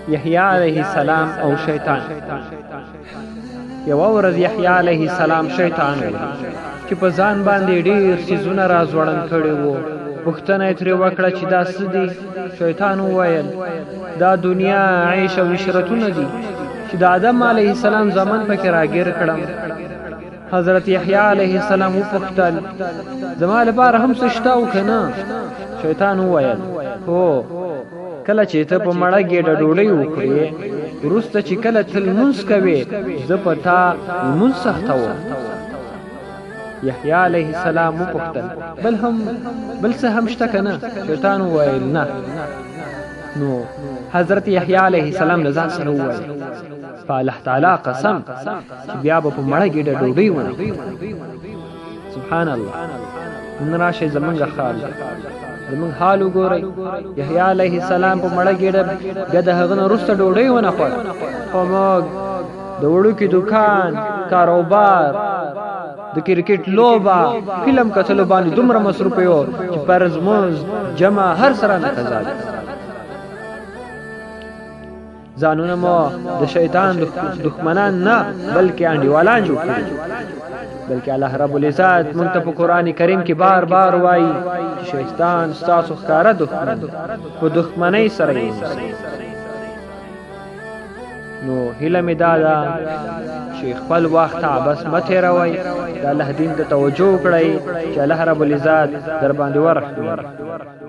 یحیی علیه السلام او شیطان. یوه ورځ یحیی علیه السلام شیطان و چې په ځان باندې ډېر څیزونه را ځوړند کړي وو. پوښتنه یې ترې وکړه چې دا څه دي؟ شیطان وویل دا دنیا عیش او عشرتونه دي چې د آدم علیه السلام زامن پکې راګیر کړم. حضرت یحیی علیه السلام وپوښتل زما لپاره هم څه شته او که نه؟ شیطان وویل هو، کله چې ته په مړه ګېډه ډوډۍ وخورې، وروسته چې کله ته لمونځ کوې، زه په تا لمونځ سختوم. یحیی علیه السلام وپوښتل بل څه هم شته که نه؟ شیطان وویل نه. نو حضرت یحیی علیه السلام له ځان سره وویل په الله تعالی قسم چې بیا به په مړه ګېډه ډوډۍ ونه خورو. سبحان الله. نن راشئ زمونږ ښار زمونږ حال وګورئ. یحیی علیه السلام په مړه ګېډه بیا د هغه نه وروسته ډوډۍ ونه خوړه، خو موږ د وړوکي دوکان، کاروبار، د کرکټ لوبه، فلم کتلو باندې دومره مصروف یو چې فرض مونځ جمع هر سره نه قضا ده. ځانونه مو د شیطان دښمنان نه بلکې انډیوالان جوړ کړي. بلکې الله رب العزت موږ ته په قرآن کریم کې بار بار وایي چې شیطان ستاسو ښکاره دښمن په دښمنۍ سره یې ونیسئ. نو هیله مې دا ده چې خپل وخت عبث مه تېروئ، د الله دین ته توجه وکړئ چې الله رب العزت در باندې ورحمېږي.